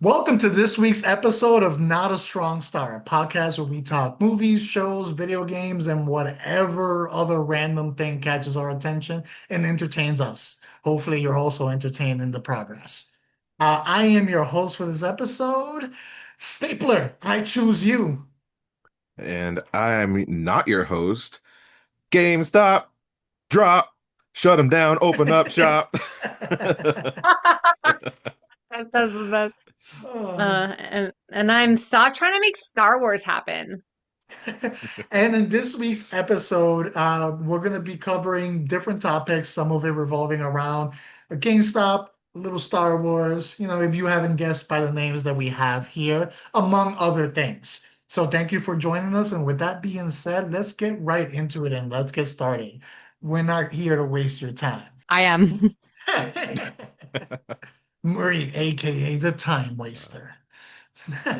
Welcome to this week's episode of Not a Strong Star, a podcast where we talk movies, shows, video games, and whatever other random thing catches our attention and entertains us. Hopefully, you're also entertained in the progress. I am your host for this episode, Stapler. I choose you. And I'm not your host. GameStop, drop, shut them down, open up shop. That's the best. Oh. And I'm stop trying to make Star Wars happen. And in this week's episode, we're going to be covering different topics, some of it revolving around a GameStop, a little Star Wars, if you haven't guessed by the names that we have here, among other things. So thank you for joining us. And with that being said, let's get right into it and let's get started. We're not here to waste your time. I am. Murray, aka the time waster.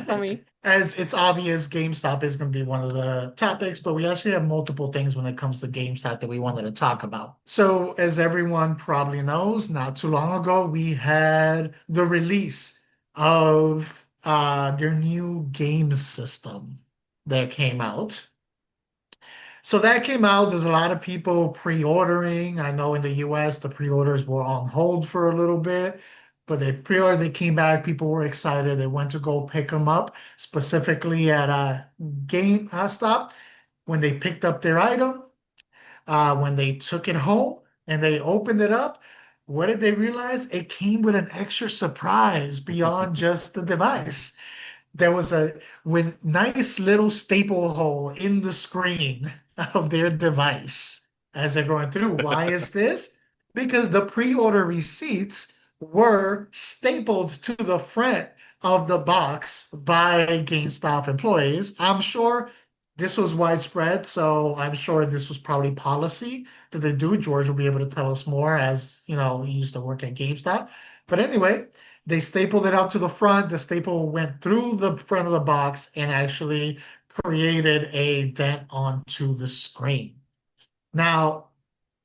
Tell me. As it's obvious, GameStop is going to be one of the topics, but we actually have multiple things when it comes to GameStop that we wanted to talk about. So, as everyone probably knows, not too long ago, we had the release of their new game system that came out. So that came out. There's a lot of people pre-ordering. I know in the US, the pre-orders were on hold for a little bit, but they pre-ordered, they came back. People were excited. They went to go pick them up, specifically at a GameStop. When they picked up their item, when they took it home and they opened it up, what did they realize? It came with an extra surprise beyond just the device. There was a with nice little staple hole in the screen of their device as they're going through. Why is this? Because the pre-order receipts were stapled to the front of the box by GameStop employees. I'm sure this was widespread, so I'm sure this was probably policy that they do. George will be able to tell us more as, he used to work at GameStop. But anyway, they stapled it up to the front. The staple went through the front of the box and actually created a dent onto the screen. Now,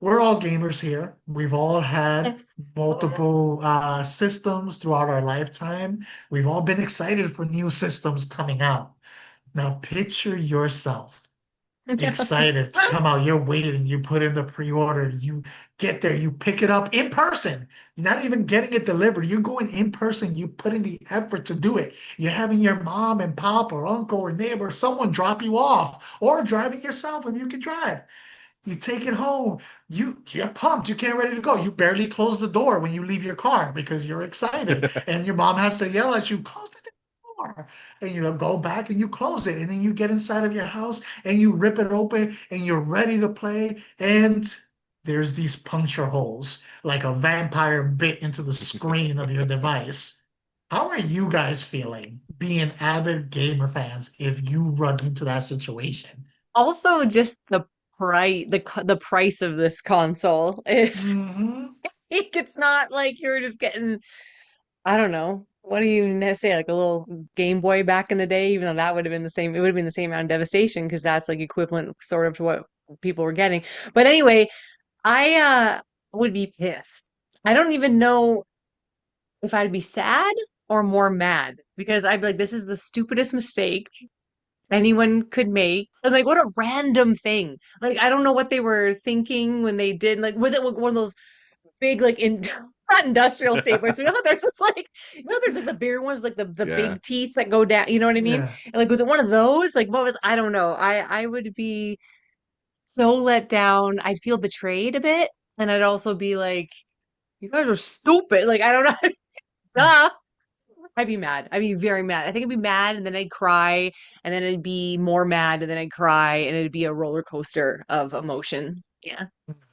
we're all gamers here. We've all had multiple systems throughout our lifetime. We've all been excited for new systems coming out. Now, picture yourself excited to come out. You're waiting. You put in the pre-order. You get there. You pick it up in person. You're not even getting it delivered. You're going in person. You put in the effort to do it. You're having your mom and pop or uncle or neighbor, someone drop you off, or driving yourself if you can drive. You take it home. You're pumped. You can't ready to go. You barely close the door when you leave your car because you're excited, and your mom has to yell at you, "Close the door!" And you go back and you close it, and then you get inside of your house and you rip it open and you're ready to play. And there's these puncture holes, like a vampire bit into the screen of your device. How are you guys feeling being avid gamer fans if you run into that situation? Also, just the price of this console is Hmm. it's not like you're just getting, I don't know. What do you say, like a little Game Boy back in the day, even though that would have been the same, it would have been the same amount of devastation because that's like equivalent sort of to what people were getting. But anyway, I would be pissed. I don't even know if I'd be sad or more mad because I'd be like, this is the stupidest mistake anyone could make. And like, what a random thing. Like, I don't know what they were thinking when they did. Like, was it one of those big, like, not industrial staplers? You know, how there's this like, there's like the bigger ones, like the Yeah. big teeth that go down. You know what I mean? Yeah. And like, was it one of those? Like, what was? I don't know. I would be so let down. I'd feel betrayed a bit, and I'd also be like, you guys are stupid. Like, I don't know. Duh. I'd be mad. I'd be very mad. I think I'd be mad and then I'd cry and then I'd be more mad and then I'd cry and it'd be a roller coaster of emotion. Yeah.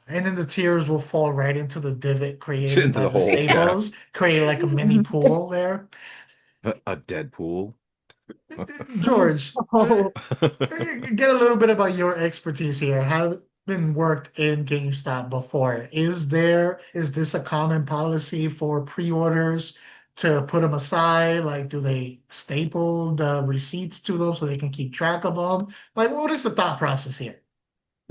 And then the tears will fall right into the divot created Into by the the hole. Yeah. staples, create like a mini pool there. A Deadpool. George, Oh. get a little bit about your expertise here. Having worked in GameStop before, is this a common policy for pre-orders to put them aside? Like, do they staple the receipts to them so they can keep track of them? Like, what is the thought process here?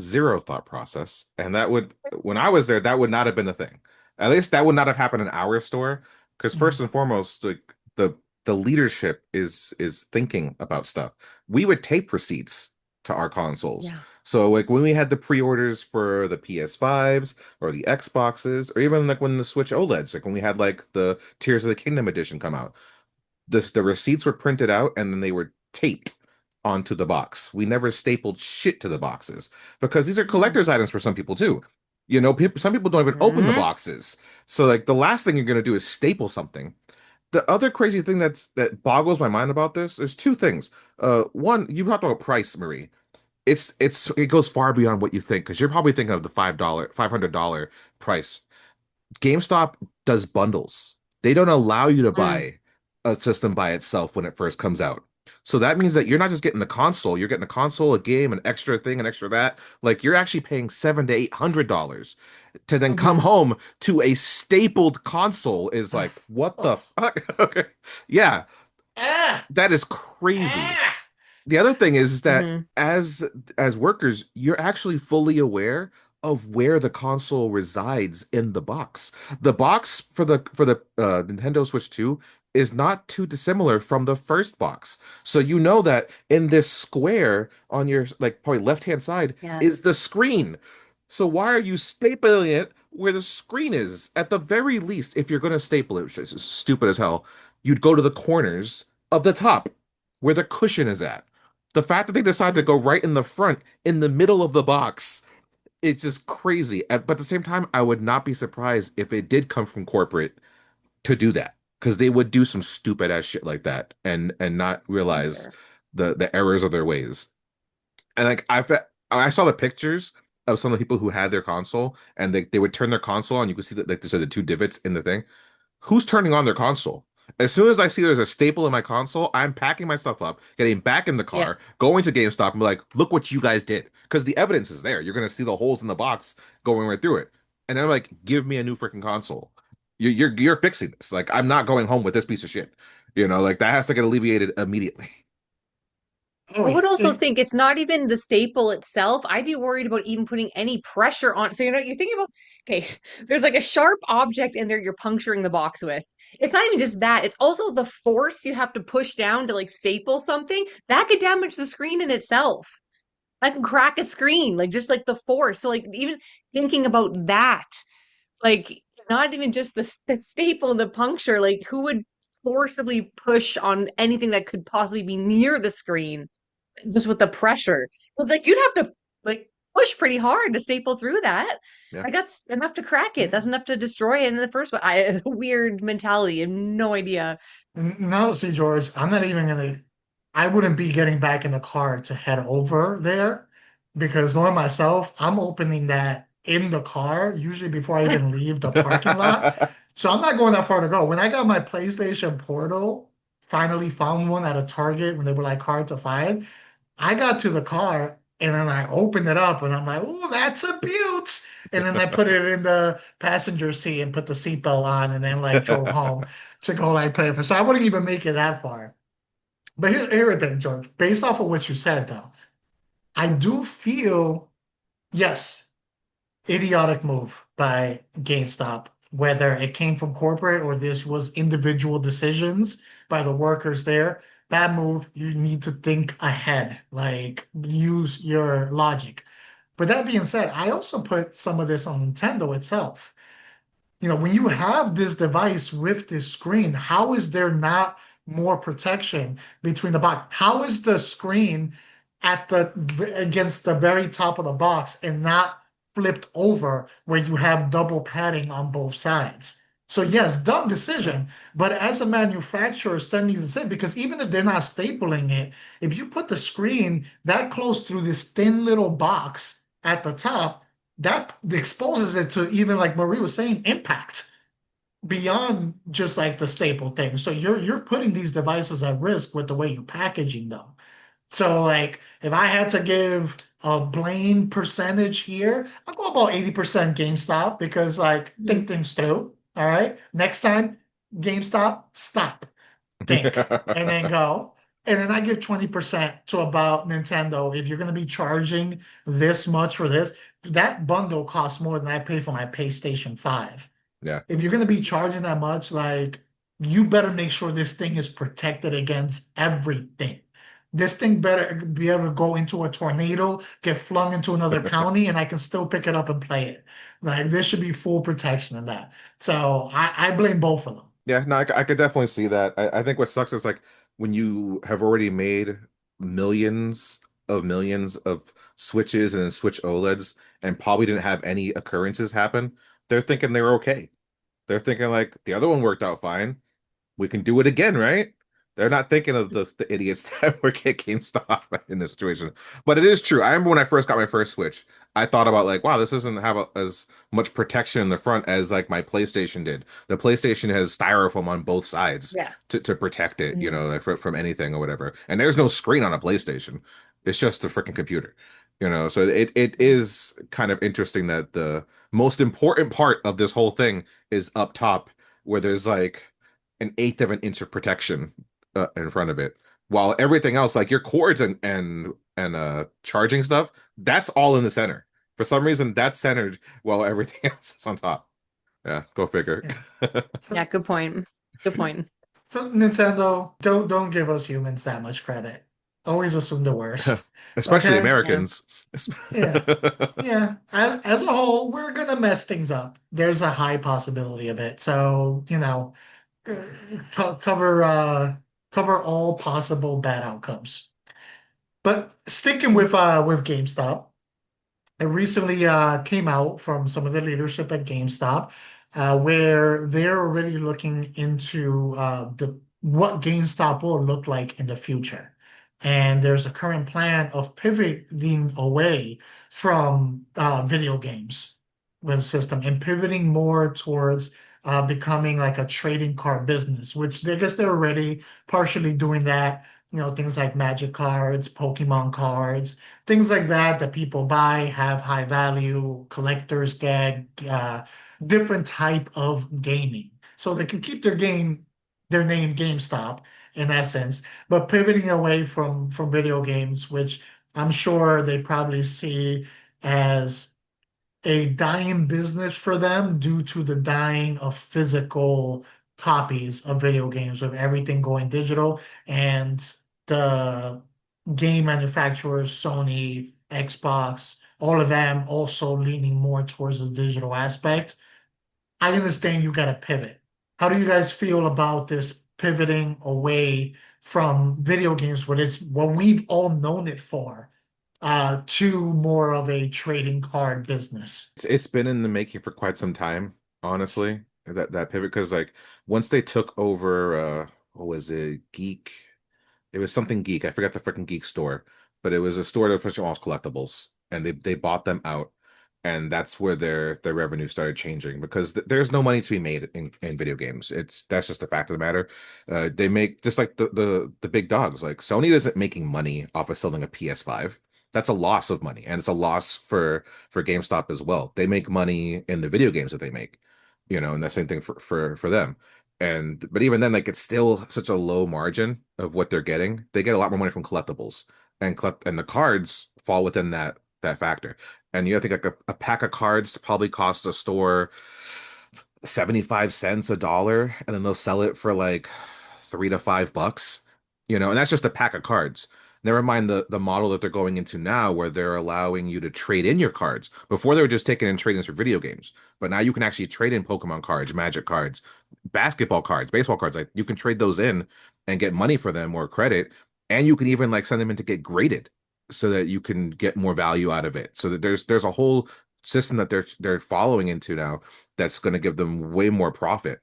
Zero thought process. And that would, when I was there, that would not have been a thing. At least that would not have happened in our store. Because first Mhm. and foremost, like the the leadership is thinking about stuff. We would tape receipts to our consoles. Yeah. So like when we had the pre-orders for the PS5s or the Xboxes, or even like when the Switch OLEDs, like when we had like the Tears of the Kingdom edition come out, the receipts were printed out and then they were taped onto the box. We never stapled shit to the boxes because these are Mm. collector's items for some people too. You know, some people don't even open the Hmm. boxes. So like the last thing you're gonna do is staple something. The other crazy thing that boggles my mind about this, there's two things. One, you talked about price, Marie. It goes far beyond what you think because you're probably thinking of the $500 price. GameStop does bundles. They don't allow you to Mm. buy a system by itself when it first comes out. So that means that you're not just getting the console, you're getting a console, a game, an extra thing, an extra that. Like you're actually paying $700 to $800 to then come Hmm. home to a stapled console is like, what the Oh, fuck? Okay. Yeah, ah, that is crazy. ah. The other thing is that Hmm. as workers, you're actually fully aware of where the console resides in the box. The box for the Nintendo Switch 2 is not too dissimilar from the first box. So you know that in this square on your like probably left-hand side Yeah. is the screen. So why are you stapling it where the screen is? At the very least, if you're going to staple it, which is stupid as hell, you'd go to the corners of the top where the cushion is at. The fact that they decided to Mm. go right in the front, in the middle of the box, it's just crazy. But at the same time, I would not be surprised if it did come from corporate to do that, because they would do some stupid ass shit like that and not I'm realize sure. the errors of their ways. And like I saw the pictures of some of the people who had their console, and they would turn their console on. You could see that like there's the two divots in the thing. Who's turning on their console? As soon as I see there's a staple in my console, I'm packing my stuff up, getting back in the Yeah. car, going to GameStop and be like, look what you guys did. Because the evidence is there. You're gonna see the holes in the box going right through it. And then I'm like, give me a new freaking console. You're fixing this. Like, I'm not going home with this piece of shit. You know, like that has to get alleviated immediately. Oh, I would also it, think it's not even the staple itself. I'd be worried about even putting any pressure on. So, you're thinking about, okay, there's like a sharp object in there you're puncturing the box with. It's not even just that, it's also the force you have to push down to like staple something. That could damage the screen in itself. That can crack a screen, like just like the force. So, like, even thinking about that, like, not even just the staple, the puncture, like, who would forcibly push on anything that could possibly be near the screen? Just with the pressure. Because like you'd have to like push pretty hard to staple through that. Yeah. Like that's enough to crack it. That's enough to destroy it in the first one. It's a weird mentality. I have no idea. no, see, George, I'm not even gonna. I wouldn't be getting back in the car to head over there because knowing myself, I'm opening that in the car, usually before I even leave the parking lot. So I'm not going that far to go. When I got my PlayStation Portal, finally found one at a Target when they were like hard to find. I got to the car and then I opened it up and I'm like, oh, that's a beaut. And then I put it in the passenger seat and put the seatbelt on and then like drove home to go like play. So I wouldn't even make it that far. But here's the thing, George. Based off of what you said, though, I do feel, yes, idiotic move by GameStop, whether it came from corporate or this was individual decisions by the workers there. Bad move. You need to think ahead, like use your logic. But that being said, I also put some of this on Nintendo itself. When you have this device with this screen, how is there not more protection between the box? How is the screen at the against the very top of the box and not flipped over where you have double padding on both sides? So yes, dumb decision, but as a manufacturer, sending this in because even if they're not stapling it, if you put the screen that close through this thin little box at the top, that exposes it to even like Marie was saying, impact beyond just like the staple thing. So you're putting these devices at risk with the way you're packaging them. So like if I had to give a blame percentage here, I'll go about 80% GameStop because like Mhm. think things through. All right. Next time, GameStop, stop, think, and then go. And then I give 20% to about Nintendo. If you're going to be charging this much for this, that bundle costs more than I pay for my PlayStation 5. Yeah. If you're going to be charging that much, like you better make sure this thing is protected against everything. This thing better be able to go into a tornado, get flung into another county, and I can still pick it up and play it. Like there should be full protection in that. So I blame both of them. Yeah, no, I could definitely see that. I think what sucks is like when you have already made millions of Switches and Switch OLEDs and probably didn't have any occurrences happen, they're thinking they're okay. They're thinking like the other one worked out fine. We can do it again, right? They're not thinking of the idiots that work at GameStop in this situation. But it is true. I remember when I first got my first Switch, I thought about like, wow, this doesn't have as much protection in the front as like my PlayStation did. The PlayStation has styrofoam on both sides Yeah. to protect it, Mhm. like from anything or whatever. And there's no screen on a PlayStation. It's just a freaking computer. So it is kind of interesting that the most important part of this whole thing is up top, where there's like an eighth of an inch of protection in front of it, while everything else, like your cords and charging stuff, that's all in the center. For some reason, that's centered while everything else is on top. Yeah, go figure. Yeah. Yeah, So, good point. Good point. so Nintendo, don't give us humans that much credit. Always assume the worst. Especially Okay? Yeah. Americans. Yeah. Yeah. As a whole, we're gonna mess things up. There's a high possibility of it. So, uh, cover cover all possible bad outcomes. But sticking with GameStop, it recently came out from some of the leadership at GameStop, where they're already looking into the what GameStop will look like in the future. And there's a current plan of pivoting away from video games with the system and pivoting more towards becoming like a trading card business, which I guess they're already partially doing that. Things like Magic cards, Pokemon cards, things like that that people buy, have high value, collectors get, different type of gaming. So they can keep their name GameStop in essence, but pivoting away from video games, which I'm sure they probably see as a dying business for them due to the dying of physical copies of video games, with everything going digital and the game manufacturers, Sony, Xbox, all of them also leaning more towards the digital aspect. I understand you got to pivot. How do you guys feel about this pivoting away from video games, what it's what we've all known it for, to more of a trading card business? It's been in the making for quite some time, honestly. That pivot, because like once they took over, what was it, Geek? It was something Geek. I forgot the freaking Geek store, but it was a store that was almost collectibles, and they bought them out, and that's where their revenue started changing because there's no money to be made in video games. That's just a fact of the matter. They make just like the big dogs. Like Sony isn't making money off of selling a PS5. That's a loss of money, and it's a loss for GameStop as well. They make money in the video games that they make, and the same thing for them. But even then, like it's still such a low margin of what they're getting. They get a lot more money from collectibles, and the cards fall within that factor. And you have to think like a pack of cards probably costs a store 75 cents, a dollar, and then they'll sell it for like $3 to $5, and that's just a pack of cards. Never mind the model that they're going into now, where they're allowing you to trade in your cards. Before they were just taking in trade-ins for video games, but now you can actually trade in Pokemon cards, Magic cards, basketball cards, baseball cards. Like you can trade those in and get money for them or credit, and you can even like send them in to get graded so that you can get more value out of it. So that there's a whole system that they're following into now that's going to give them way more profit.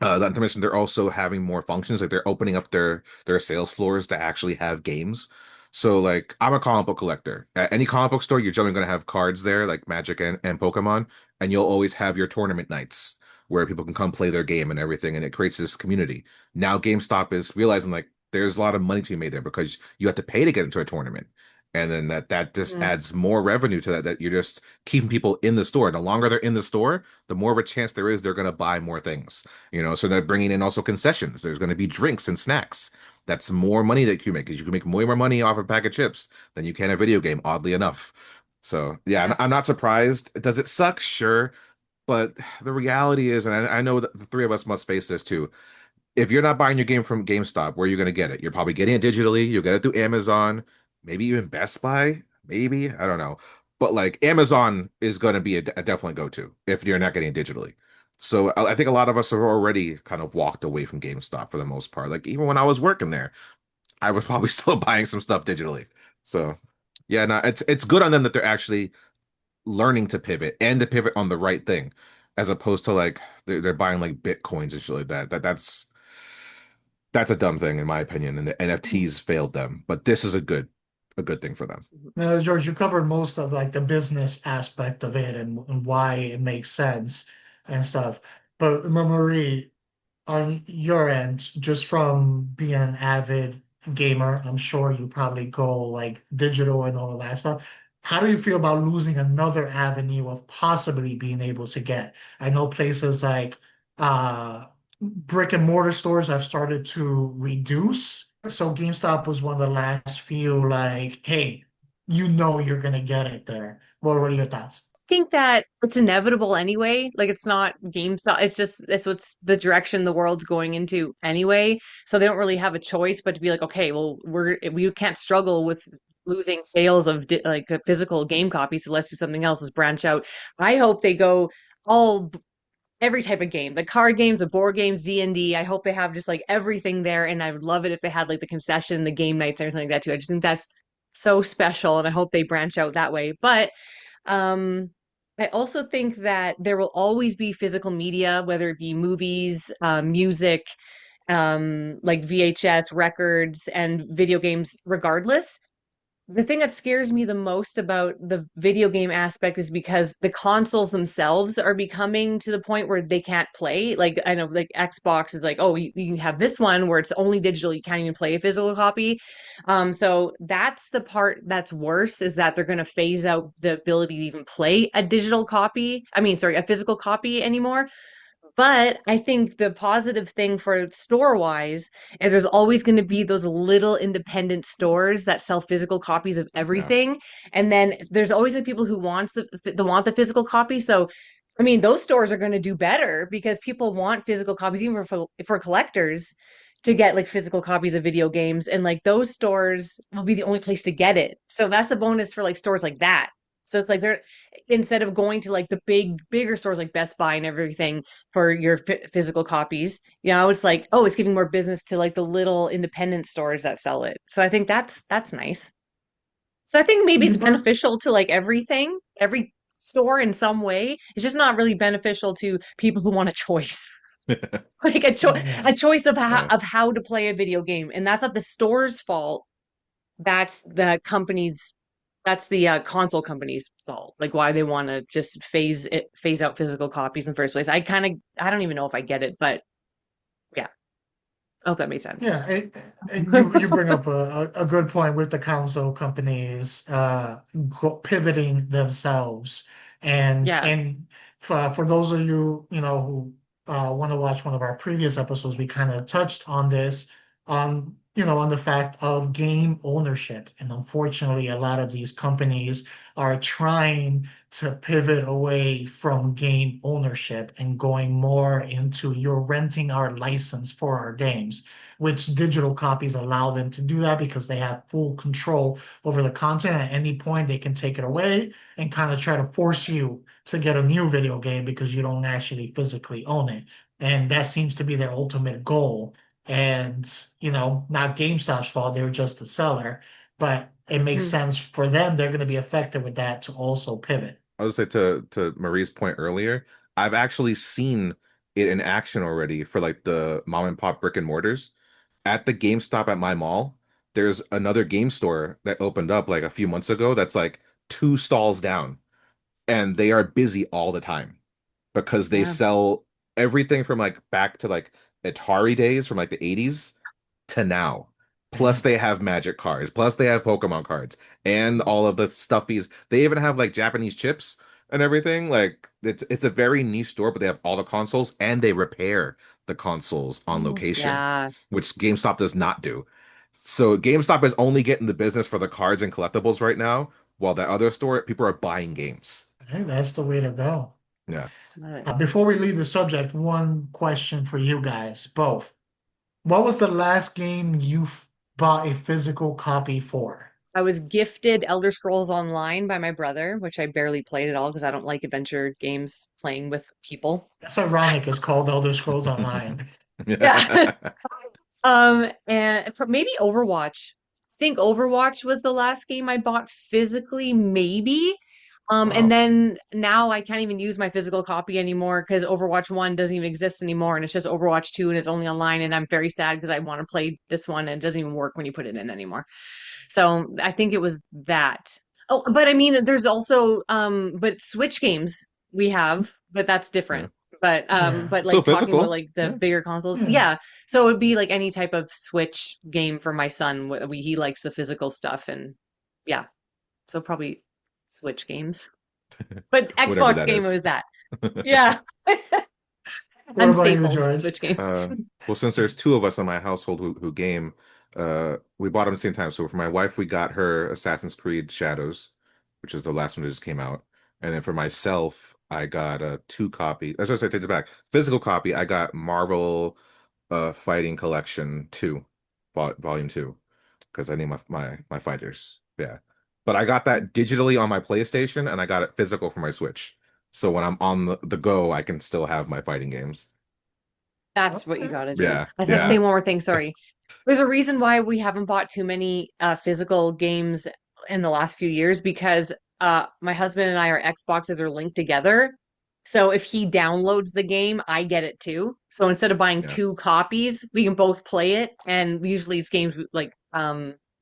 Not to mention they're also having more functions, like they're opening up their sales floors to actually have games. So like I'm a comic book collector. At any comic book store, you're generally going to have cards there, like Magic and Pokemon, and you'll always have your tournament nights where people can come play their game and everything, and it creates this community. Now GameStop is realizing like there's a lot of money to be made there because you have to pay to get into a tournament. And then that just Mm. adds more revenue to that you're just keeping people in the store. The longer they're in the store, the more of a chance there is they're going to buy more things. So they're bringing in also concessions. There's going to be drinks and snacks. That's more money that you make, because you can make way more money off a bag of chips than you can a video game, oddly enough. So yeah, I'm not surprised. Does it suck? Sure. But the reality is, and I know that the three of us must face this too. If you're not buying your game from GameStop, where are you going to get it? You're probably getting it digitally. You'll get it through Amazon, maybe even Best Buy, maybe. I don't know. But like Amazon is going to be a definitely go-to if you're not getting it digitally. So I think a lot of us have already kind of walked away from GameStop for the most part. Like even when I was working there, I was probably still buying some stuff digitally. So yeah, no, it's good on them that they're actually learning to pivot and to pivot on the right thing, as opposed to like they're buying like Bitcoins and shit like that. That's a dumb thing in my opinion, and the NFTs failed them. But this is a good thing for them. Now, George, you covered most of like the business aspect of it and why it makes sense and stuff. But Marie, on your end, just from being an avid gamer, I'm sure you probably go like digital and all of that stuff. How do you feel about losing another avenue of possibly being able to get? I know places like brick and mortar stores have started to reduce. So GameStop was one of the last few like, hey, you know you're gonna get it there. What are your thoughts? Think that it's inevitable anyway. Like it's not GameStop. It's just it's what's the direction the world's going into anyway. So they don't really have a choice but to be like, okay, well, we can't struggle with losing sales of like a physical game copies, so let's do something else. Let's branch out. I hope they go all every type of game, the card games, the board games, D&D. I hope they have just like everything there, and I would love it if they had like the concession, the game nights, everything like that too. I just think that's so special, and I hope they branch out that way. But um, I also think that there will always be physical media, whether it be movies, music, like VHS, records, and video games, regardless. The thing that scares me the most about the video game aspect is because the consoles themselves are becoming to the point where they can't play. Like I know like Xbox is like, oh, you have this one where it's only digital, you can't even play a physical copy. So that's the part that's worse is that they're going to phase out the ability to even play a digital copy. I mean, sorry, a physical copy anymore. But I think the positive thing for store wise is there's always going to be those little independent stores that sell physical copies of Yeah. everything. And then there's always the people who want the physical copy. So I mean, those stores are going to do better because people want physical copies, even for collectors, to get like physical copies of video games, and like those stores will be the only place to get it. So that's a bonus for like stores like that. So it's like they're instead of going to like the bigger stores like Best Buy and everything for your physical copies, it's like, oh, it's giving more business to like the little independent stores that sell it. So I think that's nice. So I think maybe it's But beneficial to like every store in some way. It's just not really beneficial to people who want a choice. Like yeah, a choice of Yeah. how to play a video game. And that's not the store's fault. That's the company's that's the console company's fault. Like why they want to just phase out physical copies in the first place. I don't even know if I get it, but yeah. I hope that made sense. yeah, and you bring up a good point with the console companies pivoting themselves, Yeah. and for those of you who want to watch one of our previous episodes, we kind of touched on this on the fact of game ownership, and unfortunately, a lot of these companies are trying to pivot away from game ownership and going more into you're renting our license for our games, which digital copies allow them to do that because they have full control over the content. At any point, they can take it away and kind of try to force you to get a new video game because you don't actually physically own it. And that seems to be their ultimate goal. And, not GameStop's fault, they're just a seller, but it makes Mhm. sense for them. They're going to be affected with that to also pivot. I would say to Marie's point earlier, I've actually seen it in action already for like the mom and pop brick and mortars. At the GameStop at my mall, there's another game store that opened up like a few months ago that's like two stalls down, and they are busy all the time because they Yeah. sell everything from like back to like Atari days from like the 80s to now. Plus Man. they have Magic cards, plus they have Pokemon cards, and all of the stuffies. They even have like Japanese chips and everything. Like it's a very niche store, but they have all the consoles and they repair the consoles on Oh, location, yeah. which GameStop does not do. So GameStop is only getting the business for the cards and collectibles right now, while that other store, people are buying games. I think that's the way to go. Yeah. But Before we leave the subject, one question for you guys both. What was the last game you bought a physical copy for? I was gifted Elder Scrolls Online by my brother, which I barely played at all because I don't like adventure games playing with people. That's ironic. It's called Elder Scrolls Online. Yeah. And maybe Overwatch. I think Overwatch was the last game I bought physically, maybe. And Wow. then now I can't even use my physical copy anymore because Overwatch 1 doesn't even exist anymore, and it's just Overwatch 2 and it's only online, and I'm very sad because I want to play this one and it doesn't even work when you put it in anymore. So I think it was that. Oh, but I mean, there's also but Switch games we have, but that's Yeah. different. Yeah. But Still like talking about physical. like the Yeah. bigger consoles, Yeah. yeah. So it would be like any type of Switch game for my son. He likes the physical stuff, and yeah, so probably Switch games. But Whatever Xbox that game is. was that. Yeah, What about you, unstaple George? Switch games. Well, since there's two of us in my household who game, we bought them at the same time. So for my wife, we got her Assassin's Creed Shadows, which is the last one that just came out. And then for myself, I got two copy. As I said, take it back. Physical copy, I got Marvel Fighting Collection 2, Volume 2, because I need my fighters. Yeah. But I got that digitally on my PlayStation and I got it physical for my Switch. So when I'm on the go, I can still have my fighting games. That's what you Okay. got to do. Yeah, I have to say yeah, one more thing. Sorry. There's a reason why we haven't bought too many physical games in the last few years because my husband and I, our Xboxes are linked together. So if he downloads the game, I get it too. So instead of buying yeah. two copies, we can both play it. And usually it's games like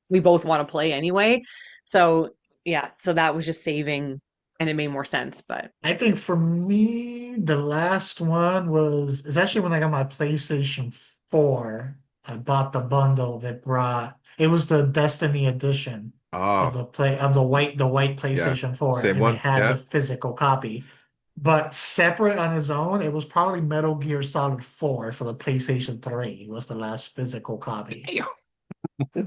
we both want to play anyway. So yeah, so that was just saving and it made more sense. But I think for me, the last one was it's actually when I got my PlayStation 4. I bought the bundle that brought it was the Destiny edition of Oh, the white yeah. PlayStation 4, Same and it one. had the Yeah. physical copy. But separate on its own, it was probably Metal Gear Solid 4 for the PlayStation 3 was the last physical copy Damn.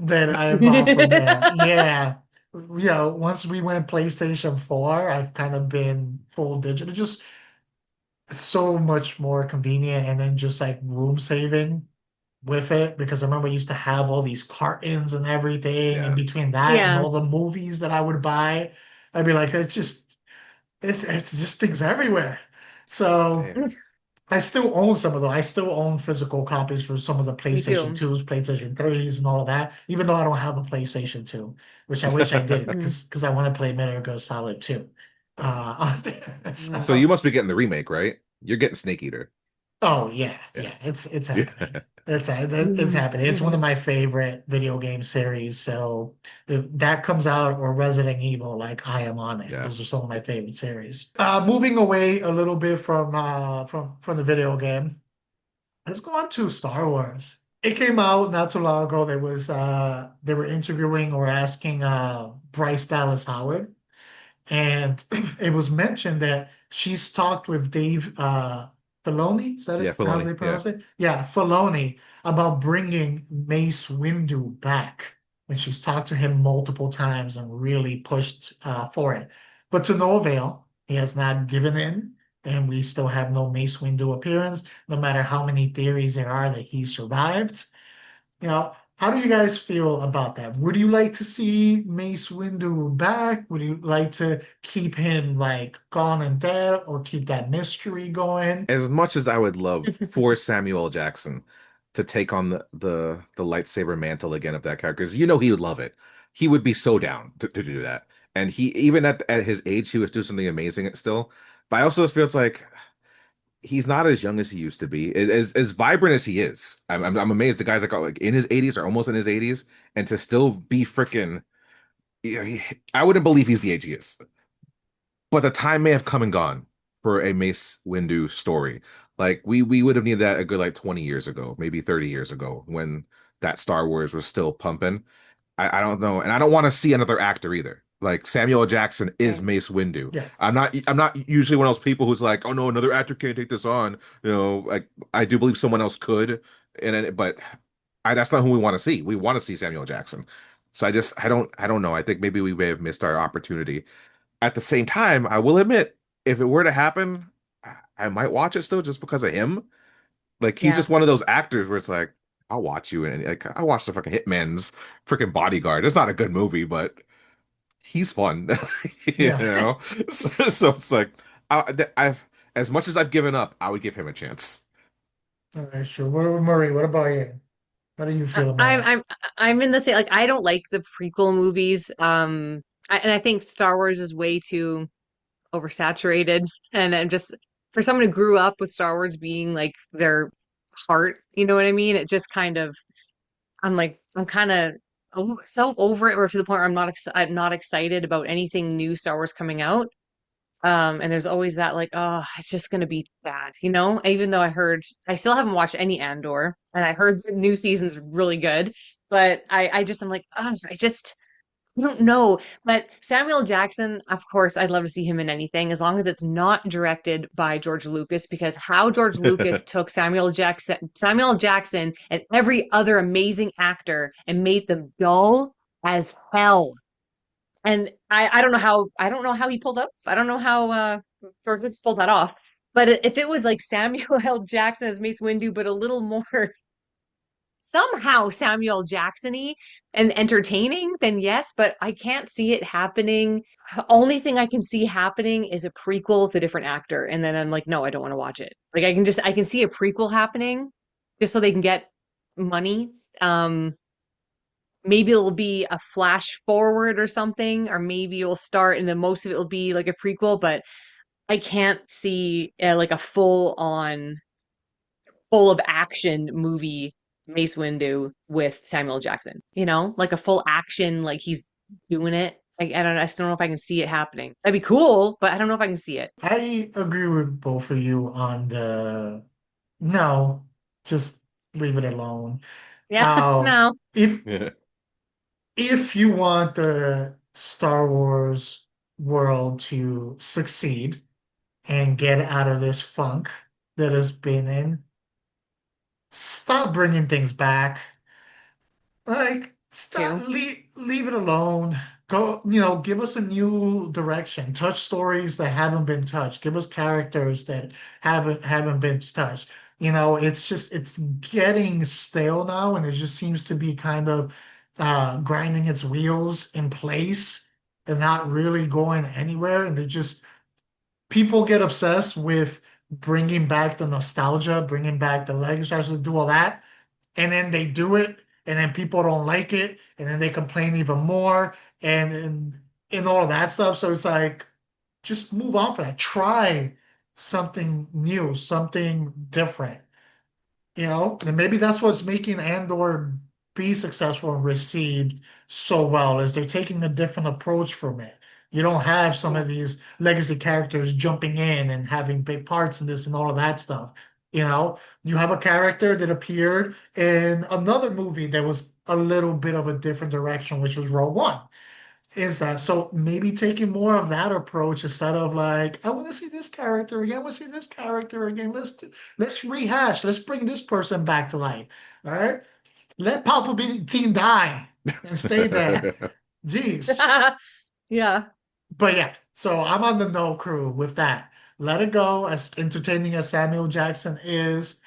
that I bought from there. Yeah. Once we went PlayStation 4, I've kind of been full digital. Just so much more convenient and then just like room saving with it because I remember I used to have all these cartons and everything, and Yeah. between that and yeah, all the movies that I would buy, I'd be like, it's just things everywhere. So Damn. I still own some of them. I still own physical copies for some of the me PlayStation too. 2s, PlayStation 3s, and all of that, even though I don't have a PlayStation 2, which I wish I did Mm, because I want to play Metal Gear Solid 2. yeah. So So you must be getting the remake, right? You're getting Snake Eater. oh yeah, Yeah. yeah, it's Yeah. happening. It's Mhm. happening. It's one of Mhm. my favorite video game series. So if that comes out or Resident Evil, like I am on it. Yeah. Those are some of my favorite series. Moving away a little bit from the video game, let's go on to Star Wars. It came out not too long ago. They were interviewing or asking Bryce Dallas Howard. And it was mentioned that she's talked with Dave Filoni, is that Yeah, how Filoni. they Yeah. pronounce it? Yeah, Filoni, about bringing Mace Windu back. And she's talked to him multiple times and really pushed for it. But to no avail, he has not given in. And we still have no Mace Windu appearance, no matter how many theories there are that he survived. How do you guys feel about that? Would you like to see Mace Windu back? Would you like to keep him like gone and dead or keep that mystery going? As much as I would love for Samuel Jackson to take on the lightsaber mantle again of that character, because you know he would love it. He would be so down to do that. And he even at his age, he was doing something amazing still. But I also just feel it's like he's not as young as he used to be, as vibrant as he is. I'm amazed the guy's like in his 80s or almost in his 80s, and to still be freaking. You know, I wouldn't believe he's the age he is. But the time may have come and gone for a Mace Windu story. Like we would have needed that a good like 20 years ago, maybe 30 years ago, when that Star Wars was still pumping. I don't know, and I don't want to see another actor either. Like Samuel L. Jackson is Right. Mace Windu. Yeah. I'm not usually one of those people who's like, oh no, another actor can't take this on. Like I do believe someone else could, but that's not who we want to see. We want to see Samuel L. Jackson. So I don't know. I think maybe we may have missed our opportunity. At the same time, I will admit, if it were to happen, I might watch it still just because of him. Like he's Yeah. just one of those actors where it's like, I'll watch you, and like I watched the fucking Hitman's freaking Bodyguard. It's not a good movie, but he's fun, you Yeah. know. So it's like I've as much as I've given up, I would give him a chance. All right, sure. What, Murray, what about you? How do you I- feel about I'm it? I'm I'm in the same like I don't like the prequel movies. And I think Star Wars is way too oversaturated. And I'm just for someone who grew up with Star Wars being like their heart, you know what I mean? It just kind of I'm like I'm kind of so over it, or to the point where I'm not excited about anything new Star Wars coming out. And there's always that like, oh, it's just gonna be bad, you know? Even though I still haven't watched any Andor, and I heard the new season's really good, but I'm like, oh, I don't know. But Samuel Jackson, of course, I'd love to see him in anything as long as it's not directed by George Lucas, because how George Lucas took Samuel Jackson and every other amazing actor and made them dull as hell. And I don't know how he pulled up. I don't know how George Lucas pulled that off. But if it was like Samuel L. Jackson as Mace Windu, but a little more somehow Samuel Jackson-y and entertaining, then yes, but I can't see it happening. Only thing I can see happening is a prequel with a different actor. And then I'm like, no, I don't want to watch it. Like I can see a prequel happening just so they can get money. Um, Maybe it'll be a flash forward or something, or maybe it'll start and then most of it will be like a prequel, but I can't see like a full of action movie Mace Windu with Samuel Jackson, you know, like a full action, like he's doing it. I don't know. I still don't know if I can see it happening. That'd be cool, but I don't know if I can see it. I agree with both of you on the no, just leave it alone. Yeah, Uh, no. if Yeah. if you want the Star Wars world to succeed and get out of this funk that has been in, stop bringing things back. Like, stop, Too. leave it alone. Go, give us a new direction. Touch stories that haven't been touched. Give us characters that haven't been touched. It's getting stale now, and it just seems to be kind of grinding its wheels in place and not really going anywhere. And they just people get obsessed with bringing back the nostalgia, bringing back the legacy, tries to do all that, and then they do it, and then people don't like it, and then they complain even more, and all of that stuff. So it's like, just move on for that. Try something new, something different. And maybe that's what's making Andor be successful and received so well, is they're taking a different approach from it. You don't have some Yeah. of these legacy characters jumping in and having big parts in this and all of that stuff. You have a character that appeared in another movie that was a little bit of a different direction, which was Rogue One. Is that so? Maybe taking more of that approach instead of like, I want to see this character again. I want to see this character again. Let's rehash. Let's bring this person back to life. All right. Let Palpatine die and stay there. Jeez. Yeah. But yeah, so I'm on the no crew with that. Let it go. As entertaining as Samuel Jackson is,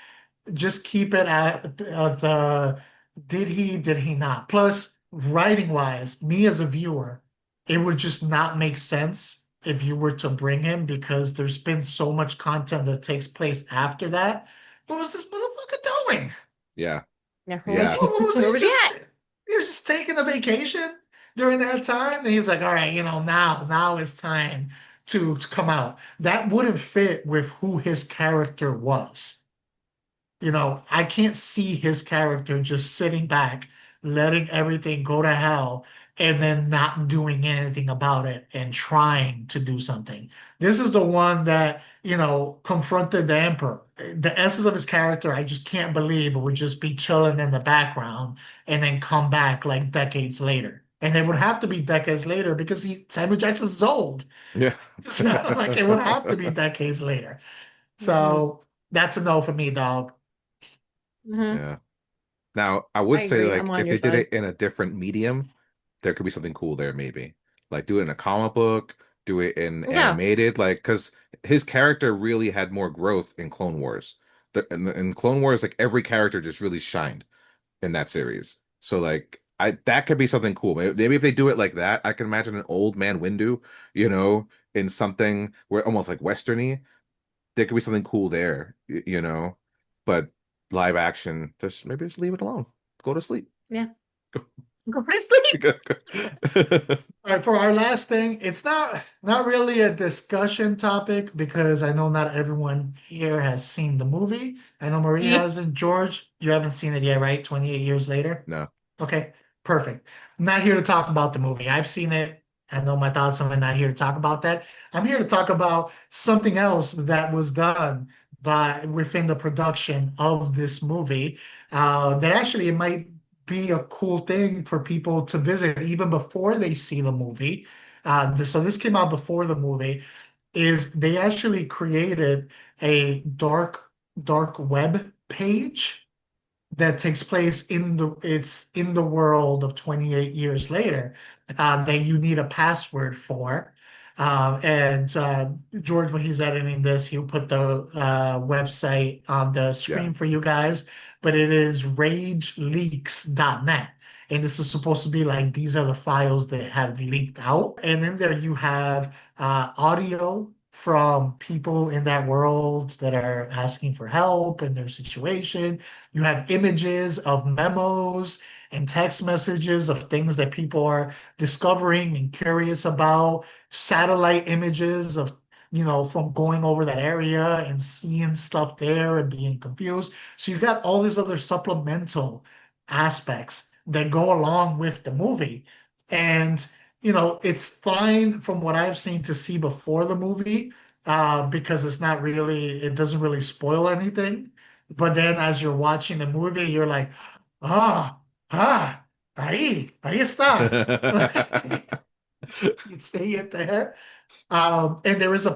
just keep it at the did he not? Plus, writing wise, me as a viewer, it would just not make sense if you were to bring him, because there's been so much content that takes place after that. What was this motherfucker doing? Yeah. Yeah. What, Yeah. what, what was Where he was he just at? he was just taking a vacation during that time? And he's like, all right, now it's time to come out. That wouldn't fit with who his character was. I can't see his character just sitting back, letting everything go to hell, and then not doing anything about it and trying to do something. This is the one that, confronted the Emperor. The essence of his character, I just can't believe it would just be chilling in the background and then come back like decades later. And it would have to be decades later because Samuel Jackson's old. Yeah. So like it would have to be decades later. Hmm. So that's a no for me, dog. Hmm. Yeah. Now, I I would say agree. I'm like on if your they did side. it in a different medium, there could be something cool there maybe. Like do it in a comic book, do it in Yeah. animated, like because his character really had more growth in Clone Wars. In Clone Wars, like every character just really shined in that series. So like I that could be something cool. Maybe if they do it like that, I can imagine an old man Windu, in something where almost like westerny. There could be something cool there, But live action, just maybe just leave it alone. Go to sleep. Yeah. Go. Go to sleep. All right, for our last thing, it's not really a discussion topic because I know not everyone here has seen the movie. I know Marie Yeah. hasn't. George, you haven't seen it yet, right? 28 years later. No. Okay, perfect. I'm not here to talk about the movie. I've seen it. I know my thoughts on it. Not here to talk about that. I'm here to talk about something else that was done by within the production of this movie. That actually it might be a cool thing for people to visit even before they see the movie. So this came out before the movie. Is they actually created a dark web page that takes place in the world of 28 years later, that you need a password for. And George, when he's editing this, he'll put the website on the Yeah. screen for you guys, but it is rageleaks.net. And this is supposed to be like these are the files that have leaked out. And in there you have audio from people in that world that are asking for help in their situation. You have images of memos and text messages of things that people are discovering and curious about, satellite images of, from going over that area and seeing stuff there and being confused. So you got all these other supplemental aspects that go along with the movie. And, it's fine from what I've seen to see before the movie, because it doesn't really spoil anything. But then as you're watching the movie, you're like, ah, ahí está. You see it there. And there is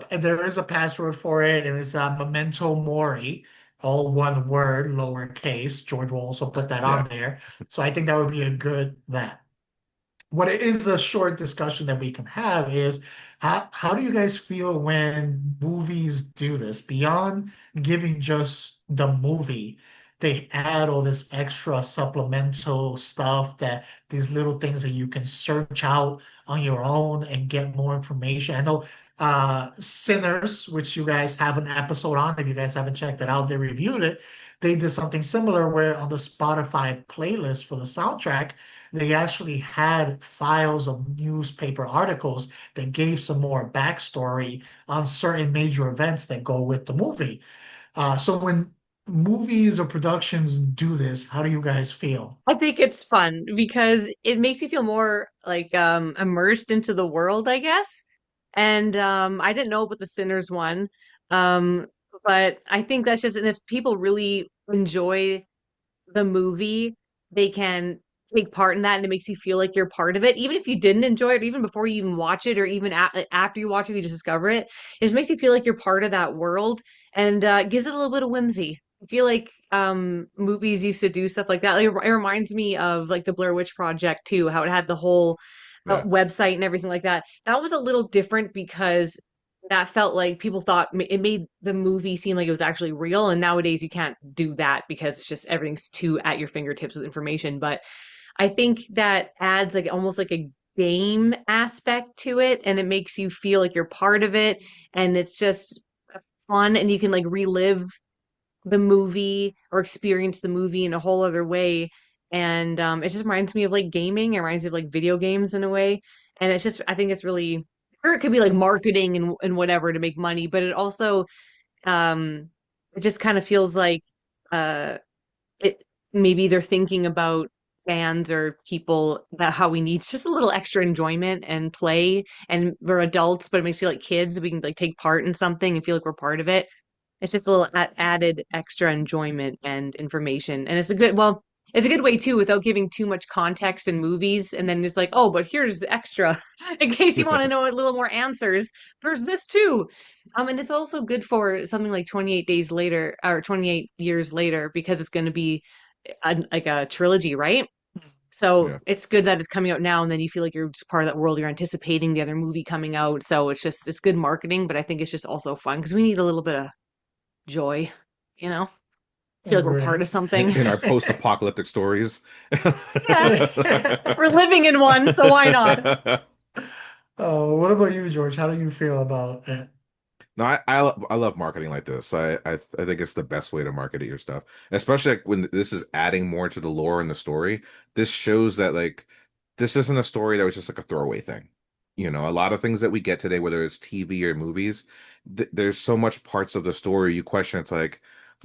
a password for it, and it's Memento Mori, all one word, lowercase. George will also put that Yeah. on there. So I think that would be a good that. What it is a short discussion that we can have is how do you guys feel when movies do this? Beyond giving just the movie, they add all this extra supplemental stuff that these little things that you can search out on your own and get more information. I know Sinners, which you guys have an episode on, if you guys haven't checked it out, they reviewed it. They did something similar where on the Spotify playlist for the soundtrack, they actually had files of newspaper articles that gave some more backstory on certain major events that go with the movie. So when movies or productions do this, how do you guys feel? I think it's fun because it makes you feel more like immersed into the world, I guess. And I didn't know about the Sinners one. Um, but I think that's just, and if people really enjoy the movie, they can take part in that and it makes you feel like you're part of it. Even if you didn't enjoy it, or even before you even watch it, or even after you watch it, you just discover it. It just makes you feel like you're part of that world and gives it a little bit of whimsy. I feel like movies used to do stuff like that. Like, it reminds me of like the Blair Witch Project too, how it had the whole Yeah. website and everything like that. That was a little different because that felt like people thought it made the movie seem like it was actually real. And nowadays you can't do that because it's just everything's too at your fingertips with information. But I think that adds like almost like a game aspect to it and it makes you feel like you're part of it. And it's just fun and you can like relive the movie or experience the movie in a whole other way. And it just reminds me of like gaming. It reminds me of like video games in a way. And it's just, I think it's really, or it could be like marketing and whatever to make money, but it also, um, it just kind of feels like, uh, it maybe they're thinking about fans or people that how we need just a little extra enjoyment and play and we're adults, but it makes you feel like kids. We can like take part in something and feel like we're part of it. It's just a little added extra enjoyment and information. And it's a good way too, without giving too much context in movies. And then it's like, oh, but here's extra in case you want to know a little more answers. There's this too. And it's also good for something like 28 days later or 28 years later because it's going to be like a trilogy, right? So Yeah. it's good that it's coming out now, and then you feel like you're just part of that world. You're anticipating the other movie coming out. So it's good marketing, but I think it's just also fun because we need a little bit of joy, you know? Feel like we're part Agree. of something. In our post-apocalyptic stories. Yeah, we're living in one, so why not? Oh, what about you, George? How do you feel about it? No, I love marketing like this. I think it's the best way to market your stuff, especially like when this is adding more to the lore and the story. This shows that like this isn't a story that was just like a throwaway thing. You know, a lot of things that we get today, whether it's TV or movies, there's so much parts of the story you question. It's like,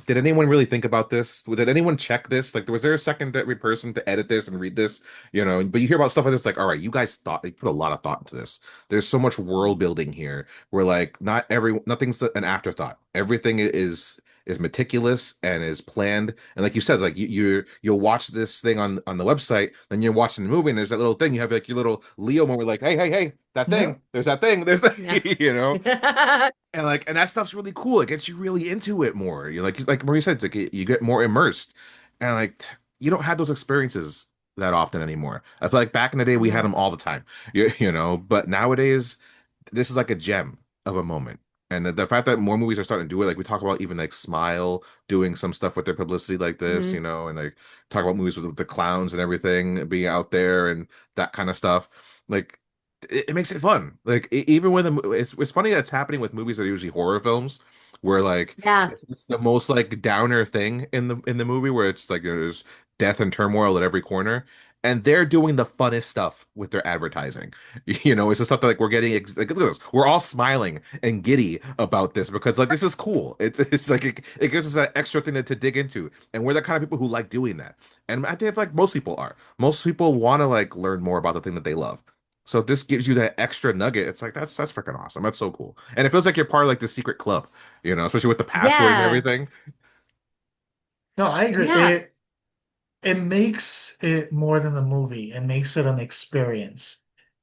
did anyone really think about this? Did anyone check this? Like, was there a secondary person to edit this and read this? You know, but you hear about stuff like this, like, all right, you guys thought you put a lot of thought into this. There's so much world building here where like nothing's an afterthought. Everything is meticulous and is planned. And like you said, like you'll watch this thing on the website, then you're watching the movie, and there's that little thing. You have like your little Leo moment, like, hey, that thing. Yep. There's that, Yeah. you know. And that stuff's really cool. It gets you really into it more. You like Marie said, it's like you get more immersed, and like you don't have those experiences that often anymore. I feel like back in the day we had Mhm. them all the time, you know. But nowadays this is like a gem of a moment. And the fact that more movies are starting to do it, like we talk about even like Smile doing some stuff with their publicity like this, Mhm. you know, and like talk about movies with the clowns and everything being out there and that kind of stuff. Like it makes it fun. Like even when it's funny that it's happening with movies that are usually horror films, where like Yeah. it's the most like downer thing in the movie where it's like there's death and turmoil at every corner, and they're doing the funnest stuff with their advertising. You know, it's the stuff that like we're getting like look at this. We're all smiling and giddy about this because like this is cool. It's like it gives us that extra thing to dig into, and we're the kind of people who like doing that. And I think like most people are. Most people want to like learn more about the thing that they love. So if this gives you that extra nugget, it's like that's freaking awesome. That's so cool. And it feels like you're part of like the secret club, you know, especially with the password and Yeah. everything. No, I agree. Yeah. It makes it more than a movie. It makes it an experience.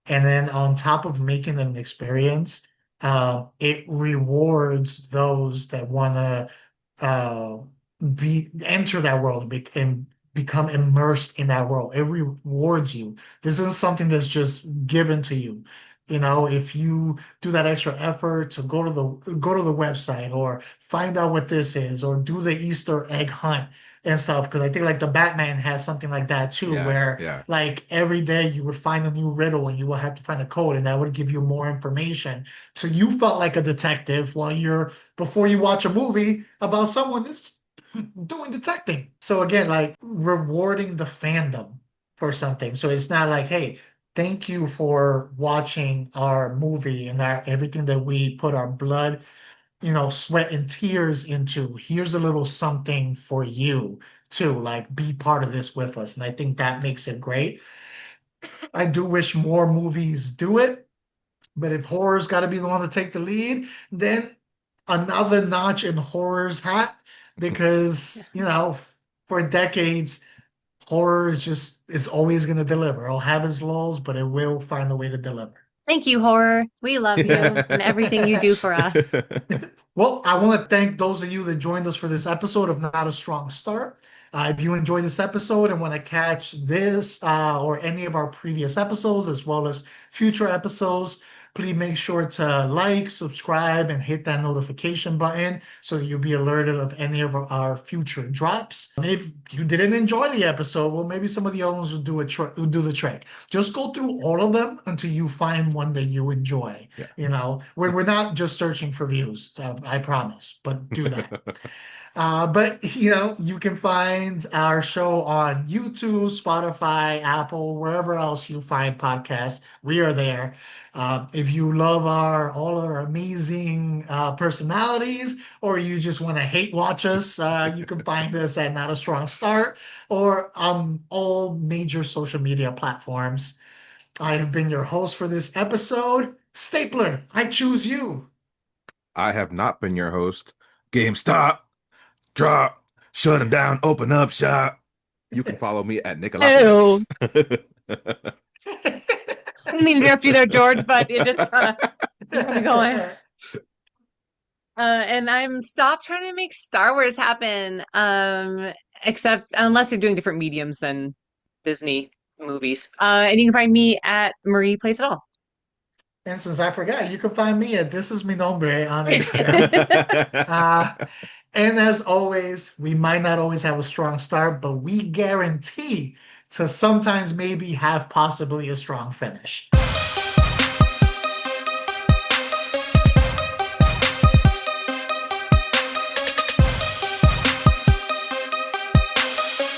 And then on top of making it an experience, it rewards those that want to uh, be enter that world and become immersed in that world. It rewards you. This isn't something that's just given to you. You know, if you do that extra effort to go to the website or find out what this is or do the Easter egg hunt and stuff, because I think like the Batman has something like that too, Yeah, where yeah. like every day you would find a new riddle and you will have to find a code, and that would give you more information. So you felt like a detective while you're before you watch a movie about someone that's doing detecting. So again, like rewarding the fandom for something. So it's not like, hey, thank you for watching our movie and that everything that we put our blood, sweat and tears into. Here's a little something for you too. Like be part of this with us. And I think that makes it great. I do wish more movies do it, but if horror's got to be the one to take the lead, then another notch in horror's hat because, for decades, horror is always going to deliver. It'll have its lulls, but it will find a way to deliver. Thank you, horror. We love you and everything you do for us. Well, I want to thank those of you that joined us for this episode of Not a Strong Start. If you enjoyed this episode and want to catch this or any of our previous episodes, as well as future episodes, please make sure to like, subscribe, and hit that notification button so you'll be alerted of any of our future drops. And if you didn't enjoy the episode, well, maybe some of the other ones will do the trick. Just go through all of them until you find one that you enjoy. Yeah. We're not just searching for views, I promise, but do that. But you can find our show on YouTube, Spotify, Apple, wherever else you find podcasts. We are there. If you love all our amazing personalities, or you just want to hate watch us, you can find us at Not a Strong Start or on all major social media platforms. I have been your host for this episode. Stapler, I choose you. I have not been your host. GameStop, drop, shut him down, open up shop. You can follow me at Oh, Nicolapolis. I didn't mean to interrupt you there, George, but it just keep me going. And I'm stop trying to make Star Wars happen. Except unless they're doing different mediums than Disney. movies. And you can find me at Marie Plays It All. And since I forgot, you can find me at This Is Mi Nombre on Instagram. Uh, and as always, we might not always have a strong start, but we guarantee to sometimes maybe have possibly a strong finish.